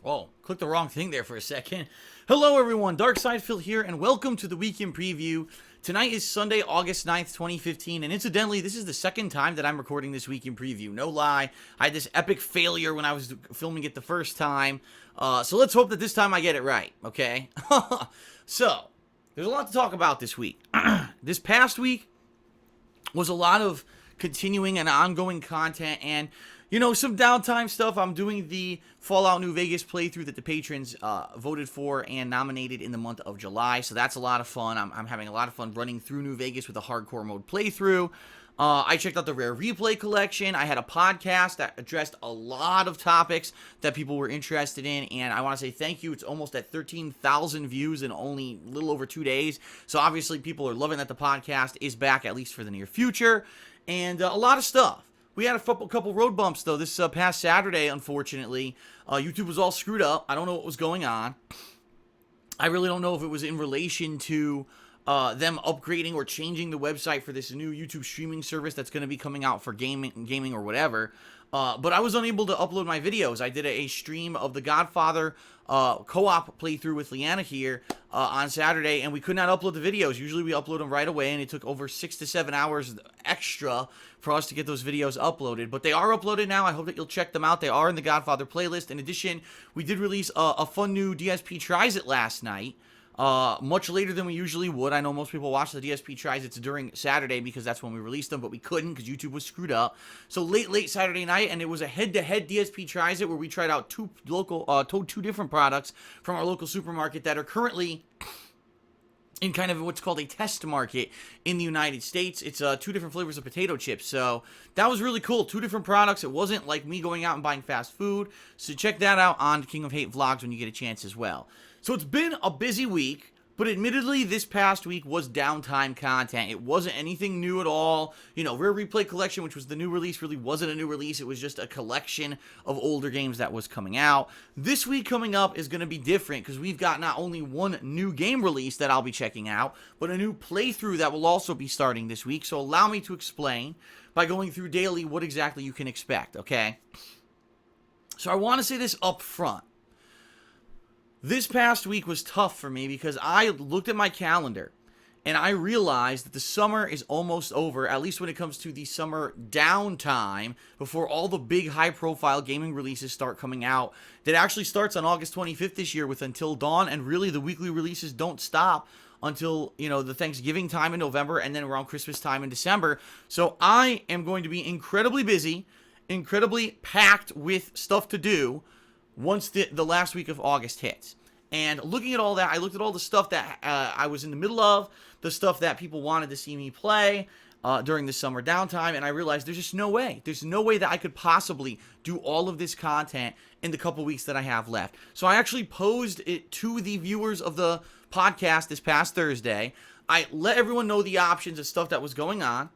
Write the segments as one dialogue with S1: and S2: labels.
S1: Oh, clicked the wrong thing there for a second. Hello, everyone. Darksidefil here, and welcome to the Weekend Preview. Tonight is Sunday, August 9th, 2015, and incidentally, this is the second time that I'm recording this Weekend Preview. No lie, I had this epic failure when I was filming it the first time, so let's hope that this time I get it right, okay? So, there's a lot to talk about this week. This past week was a lot of continuing and ongoing content, and some downtime stuff. I'm doing the Fallout New Vegas playthrough that the patrons voted for and nominated in the month of July, so that's a lot of fun. I'm having a lot of fun running through New Vegas with a hardcore mode playthrough. I checked out the Rare Replay collection. I had a podcast that addressed a lot of topics that people were interested in, and I want to say thank you. It's almost at 13,000 views in only a little over 2 days, so obviously people are loving that the podcast is back, at least for the near future, and a lot of stuff. We had a couple road bumps, though, this past Saturday, unfortunately. YouTube was all screwed up. I don't know what was going on. I really don't know if it was in relation to them upgrading or changing the website for this new YouTube streaming service that's going to be coming out for gaming or whatever. But I was unable to upload my videos. I did a stream of the Godfather co-op playthrough with Leanna here on Saturday, and we could not upload the videos. Usually we upload them right away, and it took over 6 to 7 hours extra for us to get those videos uploaded. But they are uploaded now. I hope that you'll check them out. They are in the Godfather playlist. In addition, we did release a fun new DSP Tries It last night. Much later than we usually would. I know most people watch the DSP Tries It during Saturday because that's when we released them, but we couldn't because YouTube was screwed up. So late Saturday night, and it was a head-to-head DSP Tries It where we tried out two different products from our local supermarket that are currently in kind of what's called a test market in the United States. It's 2 different flavors of potato chips, so that was really cool. 2 different products. It wasn't like me going out and buying fast food, so check that out on King of Hate Vlogs when you get a chance as well. So it's been a busy week, but admittedly, this past week was downtime content. It wasn't anything new at all. Rare Replay Collection, which was the new release, really wasn't a new release. It was just a collection of older games that was coming out. This week coming up is going to be different because we've got not only one new game release that I'll be checking out, but a new playthrough that will also be starting this week. So allow me to explain by going through daily what exactly you can expect, okay? So I want to say this up front. This past week was tough for me because I looked at my calendar and I realized that the summer is almost over, at least when it comes to the summer downtime before all the big high-profile gaming releases start coming out. That actually starts on August 25th this year with Until Dawn, and really the weekly releases don't stop until, the Thanksgiving time in November and then around Christmas time in December. So I am going to be incredibly busy, incredibly packed with stuff to do once the last week of August hits. And looking at all that, I looked at all the stuff that I was in the middle of, the stuff that people wanted to see me play during the summer downtime, and I realized there's just no way. There's no way that I could possibly do all of this content in the couple weeks that I have left. So I actually posed it to the viewers of the podcast this past Thursday. I let everyone know the options of stuff that was going on,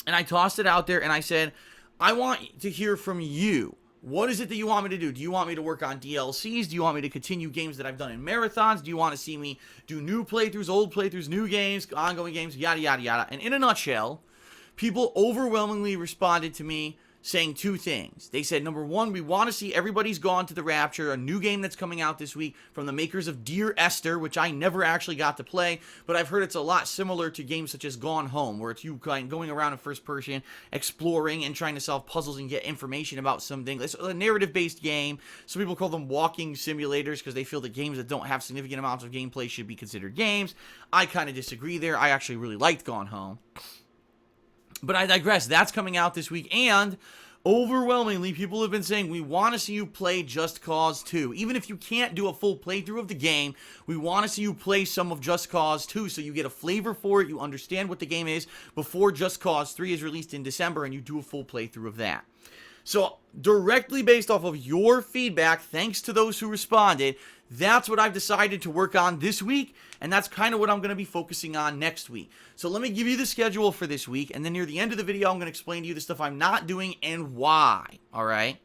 S1: and I tossed it out there, and I said, I want to hear from you. What is it that you want me to do? Do you want me to work on DLCs? Do you want me to continue games that I've done in marathons? Do you want to see me do new playthroughs, old playthroughs, new games, ongoing games, yada, yada, yada? And in a nutshell, people overwhelmingly responded to me saying 2 things. They said, number 1, we want to see Everybody's Gone to the Rapture, a new game that's coming out this week from the makers of Dear Esther, which I never actually got to play, but I've heard it's a lot similar to games such as Gone Home, where it's you going around in first person, exploring and trying to solve puzzles and get information about something. It's a narrative-based game. Some people call them walking simulators because they feel that games that don't have significant amounts of gameplay should be considered games. I kind of disagree there. I actually really liked Gone Home. But I digress. That's coming out this week, and overwhelmingly, people have been saying, we want to see you play Just Cause 2. Even if you can't do a full playthrough of the game, we want to see you play some of Just Cause 2 so you get a flavor for it, you understand what the game is before Just Cause 3 is released in December, and you do a full playthrough of that. So, directly based off of your feedback, thanks to those who responded, that's what I've decided to work on this week, and that's kind of what I'm going to be focusing on next week. So let me give you the schedule for this week, and then near the end of the video, I'm going to explain to you the stuff I'm not doing and why, alright?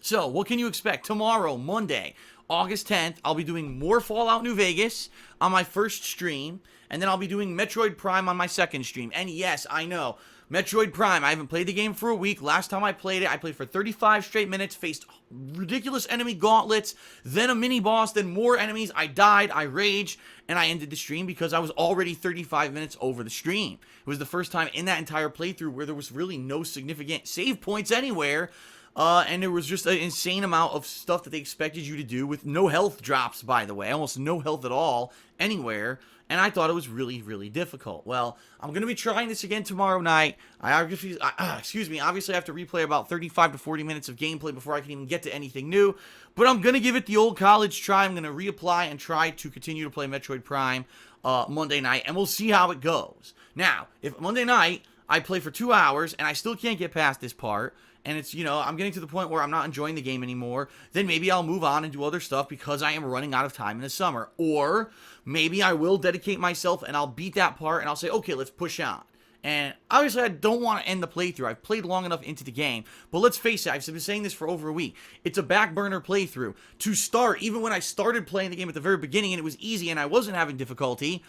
S1: So, what can you expect? Tomorrow, Monday, August 10th, I'll be doing more Fallout New Vegas on my first stream, and then I'll be doing Metroid Prime on my second stream. And yes, I know, Metroid Prime. I haven't played the game for a week. Last time I played it, I played for 35 straight minutes, faced ridiculous enemy gauntlets, then a mini boss, then more enemies. I died, I raged, and I ended the stream because I was already 35 minutes over the stream. It was the first time in that entire playthrough where there was really no significant save points anywhere. And there was just an insane amount of stuff that they expected you to do with no health drops, by the way. Almost no health at all anywhere. And I thought it was really, really difficult. Well, I'm going to be trying this again tomorrow night. Obviously have to replay about 35 to 40 minutes of gameplay before I can even get to anything new. But I'm going to give it the old college try. I'm going to reapply and try to continue to play Metroid Prime Monday night. And we'll see how it goes. Now, if Monday night I play for 2 hours and I still can't get past this part, and it's, I'm getting to the point where I'm not enjoying the game anymore, then maybe I'll move on and do other stuff because I am running out of time in the summer. Or maybe I will dedicate myself and I'll beat that part and I'll say, okay, let's push on. And obviously I don't want to end the playthrough. I've played long enough into the game. But let's face it, I've been saying this for over a week. It's a back burner playthrough. To start, even when I started playing the game at the very beginning and it was easy and I wasn't having difficulty,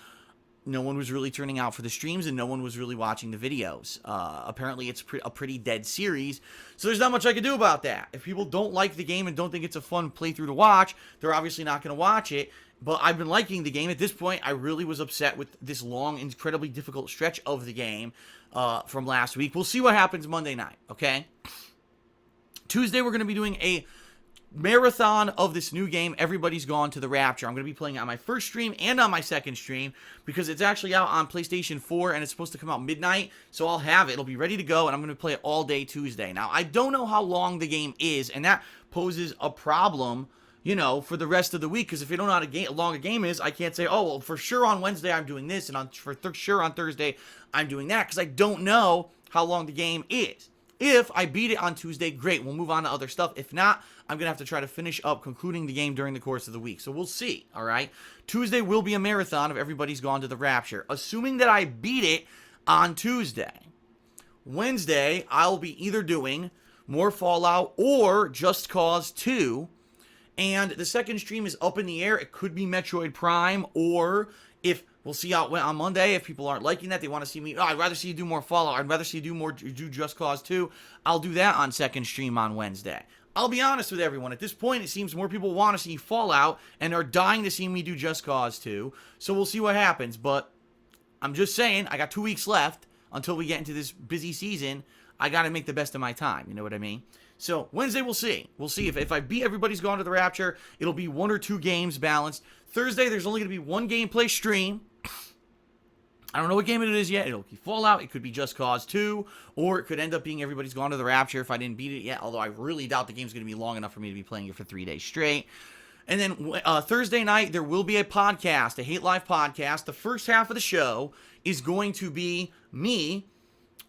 S1: no one was really turning out for the streams and no one was really watching the videos. Apparently it's a pretty dead series, so there's not much I can do about that. If people don't like the game and don't think it's a fun playthrough to watch, they're obviously not going to watch it. But I've been liking the game. At this point, I really was upset with this long, incredibly difficult stretch of the game from last week. We'll see what happens Monday night, okay? Tuesday, we're going to be doing a marathon of this new game, Everybody's Gone to the Rapture. I'm going to be playing it on my first stream and on my second stream because it's actually out on PlayStation 4 and it's supposed to come out midnight, so I'll have it. It'll be ready to go and I'm going to play it all day Tuesday. Now, I don't know how long the game is, and that poses a problem, for the rest of the week, because if you don't know how long a game is, I can't say, oh, well, for sure on Wednesday I'm doing this, and for sure on Thursday I'm doing that, because I don't know how long the game is. If I beat it on Tuesday, great, we'll move on to other stuff. If not, I'm going to have to try to finish up concluding the game during the course of the week. So we'll see, all right? Tuesday will be a marathon of Everybody's Gone to the Rapture, assuming that I beat it on Tuesday. Wednesday, I'll be either doing more Fallout or Just Cause 2, and the second stream is up in the air. It could be Metroid Prime, or if we'll see how it went on Monday. If people aren't liking that, they want to see me, I'd rather see you do more Fallout. I'd rather see you do Just Cause 2. I'll do that on second stream on Wednesday. I'll be honest with everyone. At this point, it seems more people want to see Fallout and are dying to see me do Just Cause 2. So we'll see what happens. But I'm just saying, I got 2 weeks left until we get into this busy season. I got to make the best of my time. You know what I mean? So Wednesday, we'll see. We'll see if I beat Everybody's Gone to the Rapture, it'll be 1 or 2 games balanced. Thursday, there's only going to be 1 gameplay stream. I don't know what game it is yet. It'll be Fallout. It could be Just Cause 2. Or it could end up being Everybody's Gone to the Rapture if I didn't beat it yet. Although I really doubt the game's going to be long enough for me to be playing it for 3 days straight. And then Thursday night, there will be a podcast, a Hate Live podcast. The first half of the show is going to be me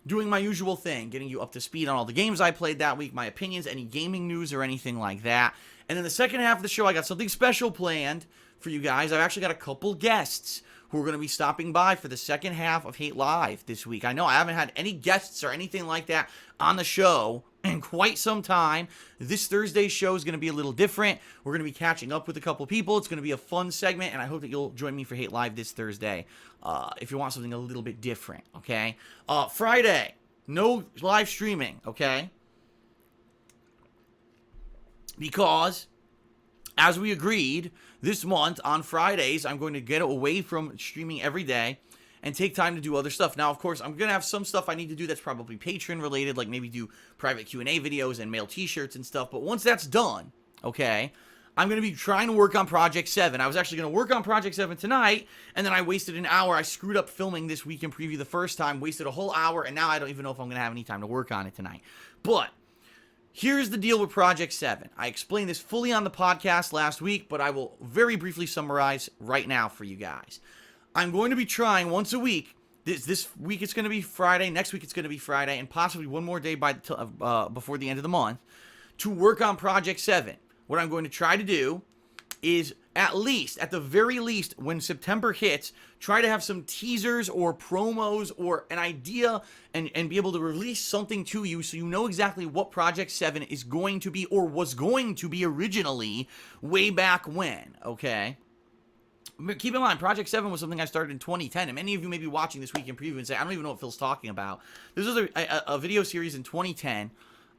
S1: doing my usual thing, getting you up to speed on all the games I played that week, my opinions, any gaming news or anything like that. And then the second half of the show, I got something special planned for you guys. I've actually got a couple guests who are going to be stopping by for the second half of Hate Live this week. I know I haven't had any guests or anything like that on the show in quite some time. This Thursday's show is going to be a little different. We're going to be catching up with a couple people. It's going to be a fun segment, and I hope that you'll join me for Hate Live this Thursday if you want something a little bit different, okay? Friday, no live streaming, okay? Because, as we agreed, this month on Fridays, I'm going to get away from streaming every day and take time to do other stuff. Now, of course, I'm going to have some stuff I need to do that's probably Patreon related, like maybe do private Q&A videos and mail t-shirts and stuff. But once that's done, okay, I'm going to be trying to work on Project 7. I was actually going to work on Project 7 tonight, and then I wasted an hour. I screwed up filming this weekend preview the first time, wasted a whole hour, and now I don't even know if I'm going to have any time to work on it tonight. But here's the deal with Project 7. I explained this fully on the podcast last week, but I will very briefly summarize right now for you guys. I'm going to be trying once a week. This week it's going to be Friday. Next week it's going to be Friday, and possibly one more day before the end of the month to work on Project 7. What I'm going to try to do is at the very least, when September hits, try to have some teasers or promos or an idea and be able to release something to you so you know exactly what Project 7 is going to be or was going to be originally way back when, okay? Keep in mind, Project 7 was something I started in 2010, and many of you may be watching this week in preview and say, I don't even know what Phil's talking about. This was a video series in 2010,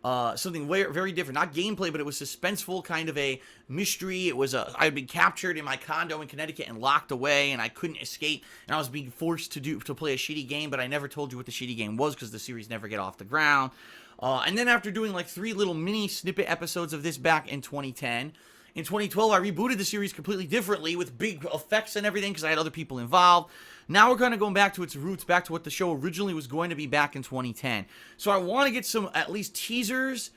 S1: something very different. Not gameplay, but it was suspenseful, kind of a mystery. It was I had been captured in my condo in Connecticut and locked away, and I couldn't escape, and I was being forced to play a shitty game, but I never told you what the shitty game was because the series never get off the ground. And then after doing like 3 little mini snippet episodes of this back in 2010, in 2012, I rebooted the series completely differently with big effects and everything because I had other people involved. Now we're kind of going back to its roots, back to what the show originally was going to be back in 2010. So I want to get some, at least teasers,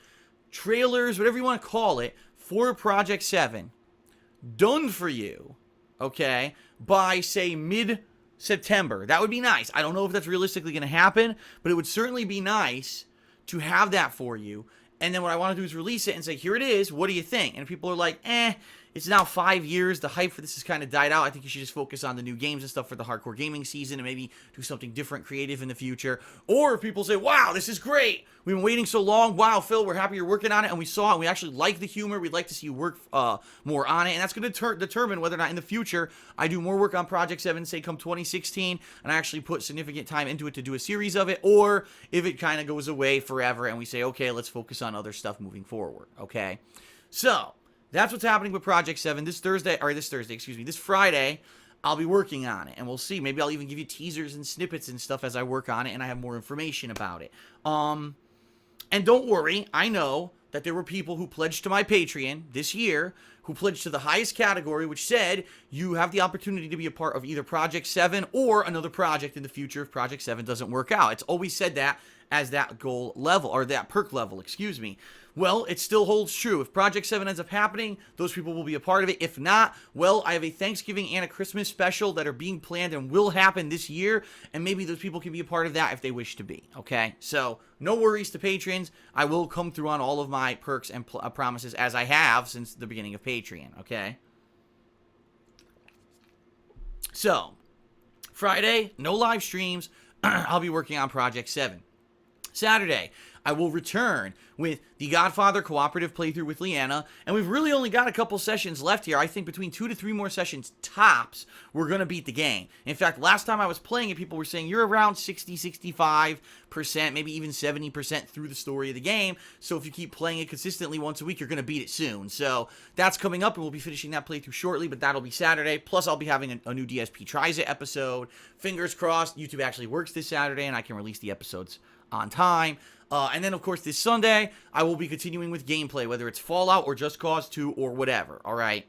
S1: trailers, whatever you want to call it, for Project 7 done for you, okay, by, say, mid-September. That would be nice. I don't know if that's realistically going to happen, but it would certainly be nice to have that for you. And then what I want to do is release it and say, here it is, what do you think? And people are like, it's now 5 years, the hype for this has kind of died out. I think you should just focus on the new games and stuff for the hardcore gaming season and maybe do something different, creative in the future. Or if people say, wow, this is great, we've been waiting so long, wow, Phil, we're happy you're working on it, and we saw it, and we actually like the humor, we'd like to see you work more on it, and that's going to determine whether or not in the future I do more work on Project 7, say come 2016, and I actually put significant time into it to do a series of it, or if it kind of goes away forever and we say, okay, let's focus on other stuff moving forward, okay? So, that's what's happening with Project 7 this Friday. I'll be working on it, and we'll see. Maybe I'll even give you teasers and snippets and stuff as I work on it, and I have more information about it. And don't worry, I know that there were people who pledged to my Patreon this year, who pledged to the highest category, which said you have the opportunity to be a part of either Project 7 or another project in the future if Project 7 doesn't work out. It's always said that as that goal level, or that perk level, excuse me. Well, it still holds true. If Project 7 ends up happening, those people will be a part of it. If not, well, I have a Thanksgiving and a Christmas special that are being planned and will happen this year, and maybe those people can be a part of that if they wish to be, okay? So, no worries to patrons. I will come through on all of my perks and promises as I have since the beginning of Patreon, okay? So, Friday, no live streams. I'll be working on Project 7. Saturday, I will return with the Godfather cooperative playthrough with Leanna, and we've really only got a couple sessions left here. I think between 2 to 3 more sessions tops, we're going to beat the game. In fact, last time I was playing it, people were saying you're around 60, 65%, maybe even 70% through the story of the game, so if you keep playing it consistently once a week, you're going to beat it soon. So that's coming up, and we'll be finishing that playthrough shortly, but that'll be Saturday. Plus, I'll be having a new DSP Tries It episode. Fingers crossed, YouTube actually works this Saturday, and I can release the episodes on time. And then, of course, this Sunday, I will be continuing with gameplay, whether it's Fallout or Just Cause 2 or whatever, all right?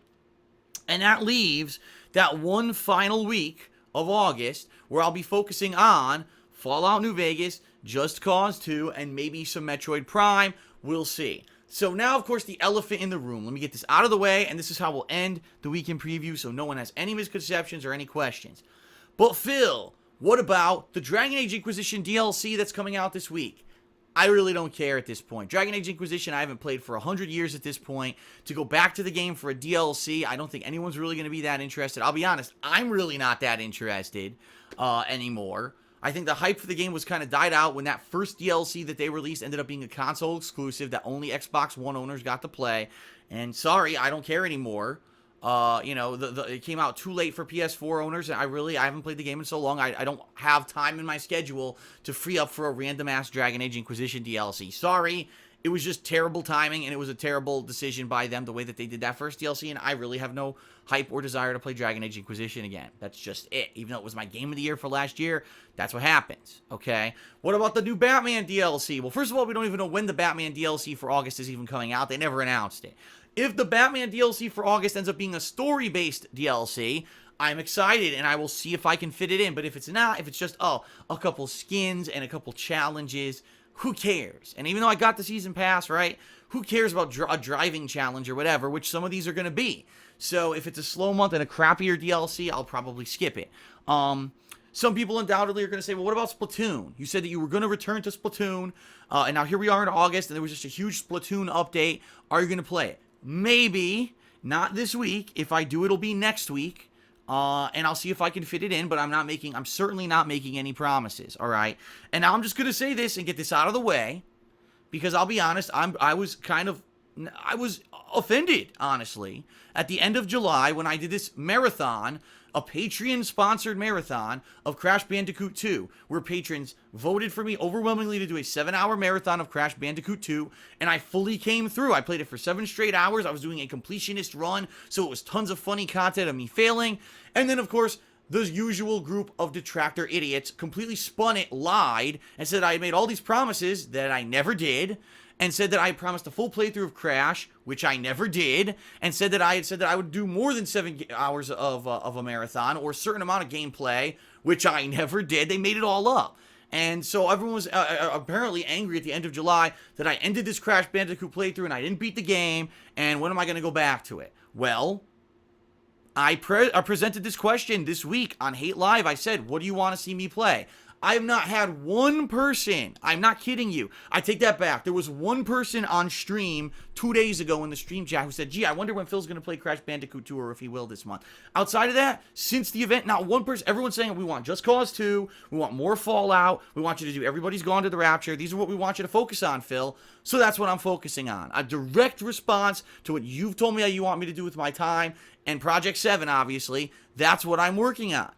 S1: And that leaves that one final week of August where I'll be focusing on Fallout New Vegas, Just Cause 2, and maybe some Metroid Prime. We'll see. So now, of course, the elephant in the room. Let me get this out of the way, and this is how we'll end the weekend preview so no one has any misconceptions or any questions. But, Phil, what about the Dragon Age Inquisition DLC that's coming out this week? I really don't care at this point. Dragon Age Inquisition I haven't played for 100 years at this point. To go back to the game for a DLC, I don't think anyone's really going to be that interested. I'll be honest, I'm really not that interested anymore. I think the hype for the game was kind of died out when that first DLC that they released ended up being a console exclusive that only Xbox One owners got to play. And sorry, I don't care anymore. It came out too late for PS4 owners, and I haven't played the game in so long, I don't have time in my schedule to free up for a random-ass Dragon Age Inquisition DLC. Sorry, it was just terrible timing, and it was a terrible decision by them, the way that they did that first DLC, and I really have no hype or desire to play Dragon Age Inquisition again. That's just it. Even though it was my game of the year for last year, that's what happens, okay? What about the new Batman DLC? Well, first of all, we don't even know when the Batman DLC for August is even coming out. They never announced it. If the Batman DLC for August ends up being a story-based DLC, I'm excited, and I will see if I can fit it in. But if it's not, if it's just, a couple skins and a couple challenges, who cares? And even though I got the season pass, right, who cares about a driving challenge or whatever, which some of these are going to be. So if it's a slow month and a crappier DLC, I'll probably skip it. Some people undoubtedly are going to say, well, what about Splatoon? You said that you were going to return to Splatoon, and now here we are in August, and there was just a huge Splatoon update. Are you going to play it? Maybe, not this week. If I do, it'll be next week. And I'll see if I can fit it in, but I'm certainly not making any promises, all right? And now I'm just going to say this and get this out of the way, because I'll be honest, I was offended, honestly, at the end of July when I did this marathon, a Patreon-sponsored marathon of Crash Bandicoot 2, where patrons voted for me overwhelmingly to do a 7-hour marathon of Crash Bandicoot 2, and I fully came through. I played it for 7 straight hours. I was doing a completionist run, so it was tons of funny content of me failing. And then, of course, the usual group of detractor idiots completely spun it, lied, and said I had made all these promises that I never did, and said that I had promised a full playthrough of Crash, which I never did, and said that I had said that I would do more than 7 hours of a marathon, or a certain amount of gameplay, which I never did. They made it all up. And so everyone was apparently angry at the end of July that I ended this Crash Bandicoot playthrough and I didn't beat the game, and when am I going to go back to it? Well, I presented this question this week on Hate Live. I said, what do you want to see me play? I have not had one person, I'm not kidding you, I take that back. There was one person on stream 2 days ago in the stream chat who said, gee, I wonder when Phil's going to play Crash Bandicoot 2 or if he will this month. Outside of that, since the event, not one person, everyone's saying we want Just Cause 2, we want more Fallout, we want you to do Everybody's Gone to the Rapture. These are what we want you to focus on, Phil. So that's what I'm focusing on. A direct response to what you've told me that you want me to do with my time, and Project 7, obviously, that's what I'm working on.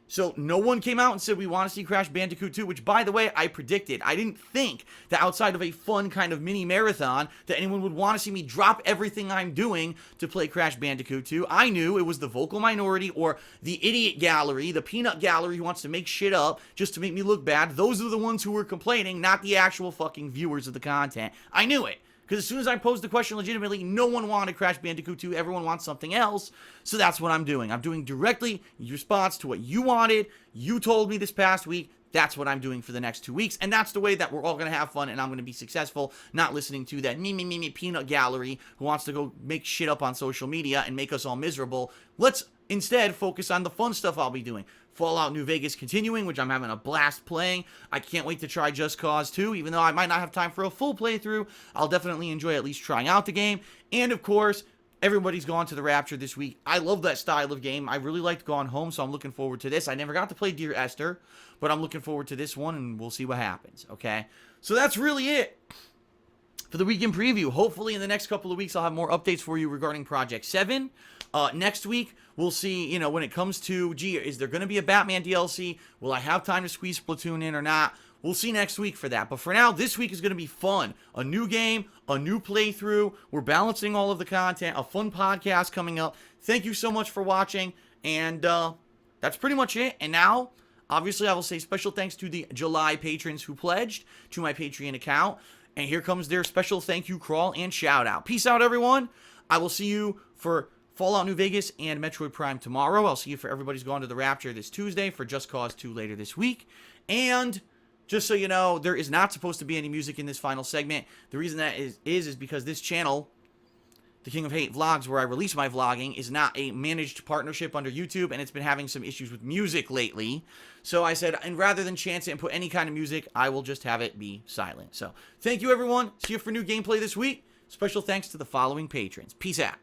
S1: So no one came out and said we want to see Crash Bandicoot 2, which, by the way, I predicted. I didn't think that outside of a fun kind of mini marathon that anyone would want to see me drop everything I'm doing to play Crash Bandicoot 2. I knew it was the vocal minority or the idiot gallery, the peanut gallery who wants to make shit up just to make me look bad. Those are the ones who were complaining, not the actual fucking viewers of the content. I knew it. Because as soon as I posed the question legitimately, no one wanted Crash Bandicoot 2. Everyone wants something else. So that's what I'm doing. I'm doing directly in response to what you wanted. You told me this past week. That's what I'm doing for the next 2 weeks. And that's the way that we're all going to have fun and I'm going to be successful. Not listening to that me peanut gallery who wants to go make shit up on social media and make us all miserable. Let's instead focus on the fun stuff I'll be doing. Fallout New Vegas continuing, which I'm having a blast playing. I can't wait to try Just Cause 2, even though I might not have time for a full playthrough. I'll definitely enjoy at least trying out the game. And of course, Everybody's Gone to the Rapture this week. I love that style of game. I really liked Gone Home, so I'm looking forward to this. I never got to play Dear Esther, but I'm looking forward to this one, and we'll see what happens, okay? So that's really it for the weekend preview. Hopefully in the next couple of weeks I'll have more updates for you regarding Project 7. Next week, we'll see, when it comes to, gee, is there going to be a Batman DLC? Will I have time to squeeze Splatoon in or not? We'll see next week for that. But for now, this week is going to be fun. A new game, a new playthrough. We're balancing all of the content. A fun podcast coming up. Thank you so much for watching. And that's pretty much it. And now, obviously, I will say special thanks to the July patrons who pledged to my Patreon account. And here comes their special thank you crawl and shout out. Peace out, everyone. I will see you for Fallout New Vegas and Metroid Prime tomorrow. I'll see you for Everybody's Gone to the Rapture this Tuesday, for Just Cause 2 later this week. And just so you know, there is not supposed to be any music in this final segment. The reason that is because this channel, The King of Hate Vlogs, where I release my vlogging, is not a managed partnership under YouTube, and it's been having some issues with music lately. So I said, and rather than chance it and put any kind of music, I will just have it be silent. So thank you, everyone. See you for new gameplay this week. Special thanks to the following patrons. Peace out.